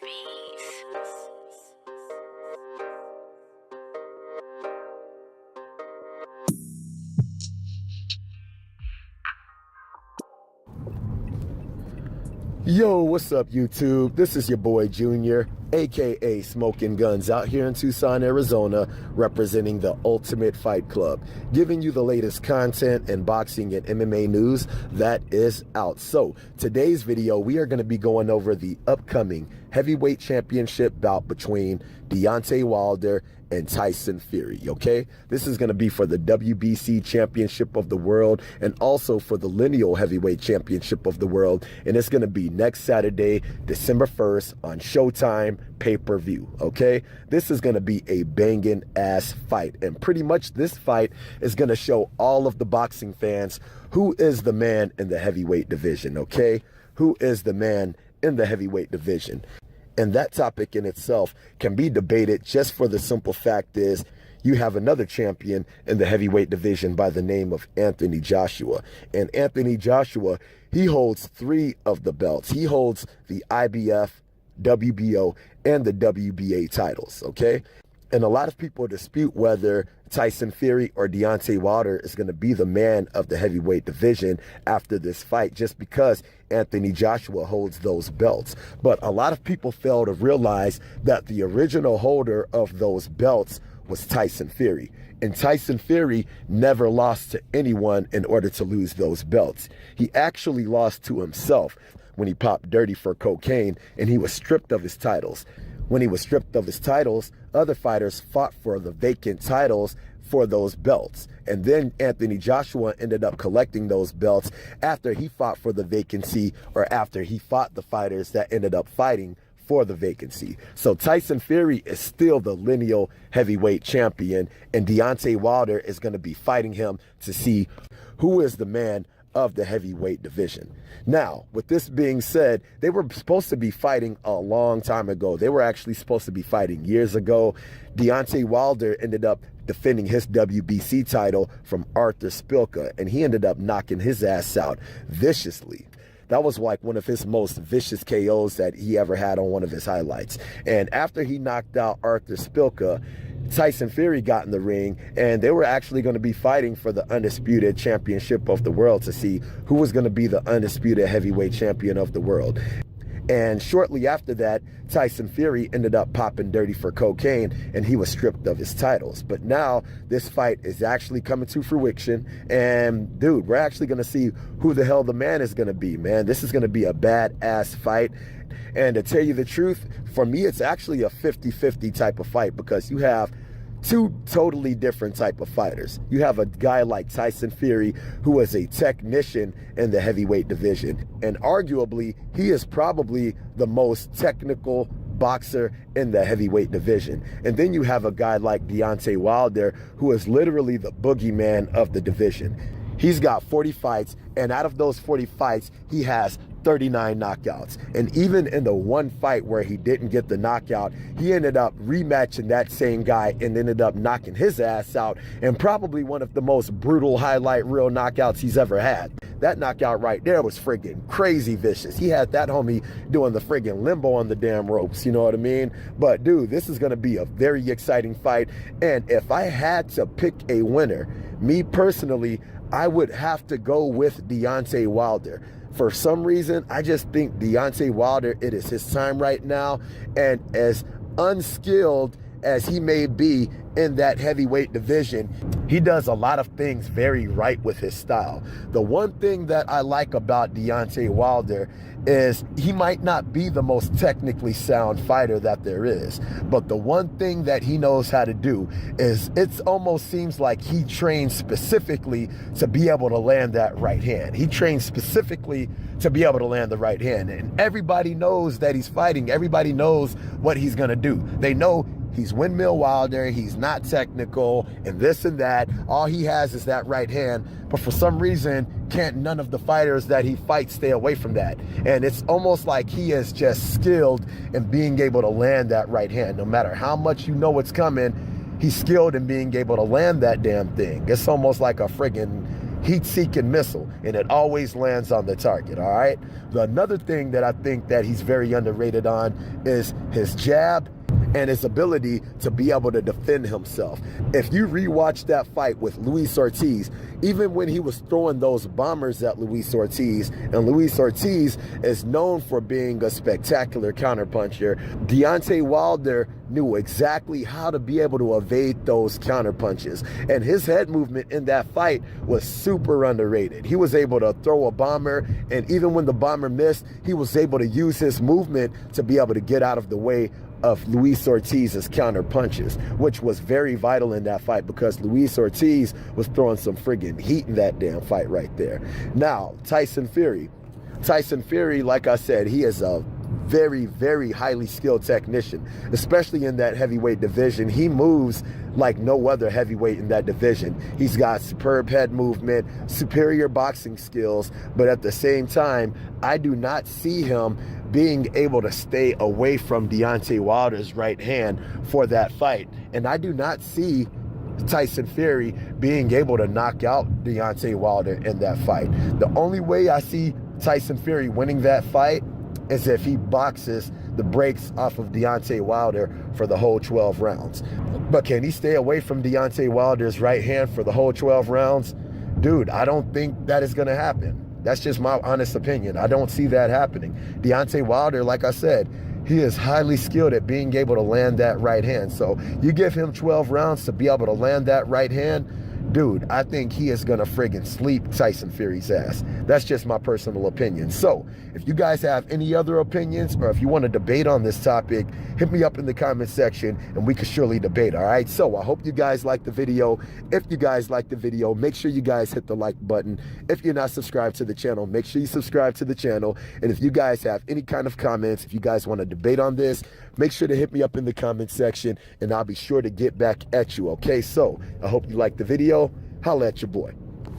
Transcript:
beats. Yo, what's up, YouTube? This is your boy Junior, aka Smoking Guns, out here in Tucson, Arizona, representing the Ultimate Fight Club, giving you the latest content in boxing and MMA news that is out. So, today's video, we are going to be going over the upcoming heavyweight championship bout between Deontay Wilder and Tyson Fury, okay? This is going to be for the WBC Championship of the World and also for the Lineal Heavyweight Championship of the World, and it's going to be next Saturday, December 1st on Showtime pay-per-view, okay? This is going to be a banging ass fight, and pretty much this fight is going to show all of the boxing fans who is the man in the heavyweight division, okay? Who is the man in the heavyweight division? And that topic in itself can be debated just for the simple fact is you have another champion in the heavyweight division by the name of Anthony Joshua. And Anthony Joshua, he holds 3 of the belts. He holds the IBF, WBO, and the WBA titles, okay? And a lot of people dispute whether Tyson Fury or Deontay Wilder is going to be the man of the heavyweight division after this fight just because Anthony Joshua holds those belts. But a lot of people fail to realize that the original holder of those belts was Tyson Fury. And Tyson Fury never lost to anyone in order to lose those belts. He actually lost to himself when he popped dirty for cocaine and he was stripped of his titles. When he was stripped of his titles, other fighters fought for the vacant titles for those belts. And then Anthony Joshua ended up collecting those belts after he fought for the vacancy or after he fought the fighters that ended up fighting for the vacancy. So Tyson Fury is still the lineal heavyweight champion, and Deontay Wilder is going to be fighting him to see who is the man of the heavyweight division. Now, with this being said, they were supposed to be fighting a long time ago. They were actually supposed to be fighting years ago. Deontay Wilder ended up defending his WBC title from Arthur Spilka, and he ended up knocking his ass out viciously. That was like one of his most vicious KOs that he ever had on one of his highlights. And after he knocked out Arthur Spilka, Tyson Fury got in the ring, and they were actually going to be fighting for the undisputed championship of the world to see who was going to be the undisputed heavyweight champion of the world. And shortly after that, Tyson Fury ended up popping dirty for cocaine, and he was stripped of his titles. But now this fight is actually coming to fruition, and dude, we're actually going to see who the hell the man is going to be, man. This is going to be a badass fight. And to tell you the truth, for me, it's actually a 50-50 type of fight because you have 2 totally different type of fighters. You have a guy like Tyson Fury, who is a technician in the heavyweight division, and arguably he is probably the most technical boxer in the heavyweight division. And then you have a guy like Deontay Wilder, who is literally the boogeyman of the division. He's got 40 fights, and out of those 40 fights, he has 39 knockouts. And even in the one fight where he didn't get the knockout, he ended up rematching that same guy and ended up knocking his ass out, and probably one of the most brutal highlight reel knockouts he's ever had. That knockout right there was friggin' crazy vicious. He had that homie doing the friggin' limbo on the damn ropes, you know what I mean? But dude, this is gonna be a very exciting fight, and if I had to pick a winner, me personally, I would have to go with Deontay Wilder. For some reason, I just think Deontay Wilder, it is his time right now, and as unskilled as he may be in that heavyweight division, he does a lot of things very right with his style. The one thing that I like about Deontay Wilder is he might not be the most technically sound fighter that there is, but the one thing that he knows how to do is it almost seems like he trains specifically to be able to land that right hand. He trains specifically to be able to land the right hand, and everybody knows that he's fighting. Everybody knows what he's gonna do. They know he's Windmill Wilder, he's not technical, and this and that. All he has is that right hand, but for some reason, can't none of the fighters that he fights stay away from that. And it's almost like he is just skilled in being able to land that right hand. No matter how much you know it's coming, he's skilled in being able to land that damn thing. It's almost like a friggin' heat-seeking missile, and it always lands on the target, all right? Another thing that I think that he's very underrated on is his jab and his ability to be able to defend himself. If you rewatch that fight with Luis Ortiz, even when he was throwing those bombers at Luis Ortiz, and Luis Ortiz is known for being a spectacular counterpuncher, Deontay Wilder knew exactly how to be able to evade those counterpunches. And his head movement in that fight was super underrated. He was able to throw a bomber, and even when the bomber missed, he was able to use his movement to be able to get out of the way of Luis Ortiz's counter punches, which was very vital in that fight because Luis Ortiz was throwing some friggin' heat in that damn fight right there. Now, Tyson Fury, like I said, he is a very, very highly skilled technician, especially in that heavyweight division. He moves like no other heavyweight in that division. He's got superb head movement, superior boxing skills, but at the same time, I do not see him being able to stay away from Deontay Wilder's right hand for that fight. And I do not see Tyson Fury being able to knock out Deontay Wilder in that fight. The only way I see Tyson Fury winning that fight is if he boxes the brakes off of Deontay Wilder for the whole 12 rounds. But can he stay away from Deontay Wilder's right hand for the whole 12 rounds? Dude, I don't think that is going to happen. That's just my honest opinion. I don't see that happening. Deontay Wilder, like I said, he is highly skilled at being able to land that right hand. So you give him 12 rounds to be able to land that right hand, dude, I think he is gonna friggin' sleep Tyson Fury's ass. That's just my personal opinion. So if you guys have any other opinions, or if you want to debate on this topic, hit me up in the comment section and we can surely debate, all right? So I hope you guys like the video. If you guys like the video, make sure you guys hit the like button. If you're not subscribed to the channel, make sure you subscribe to the channel. And if you guys have any kind of comments, if you guys want to debate on this, make sure to hit me up in the comment section and I'll be sure to get back at you, okay? So I hope you like the video. Holla at your boy.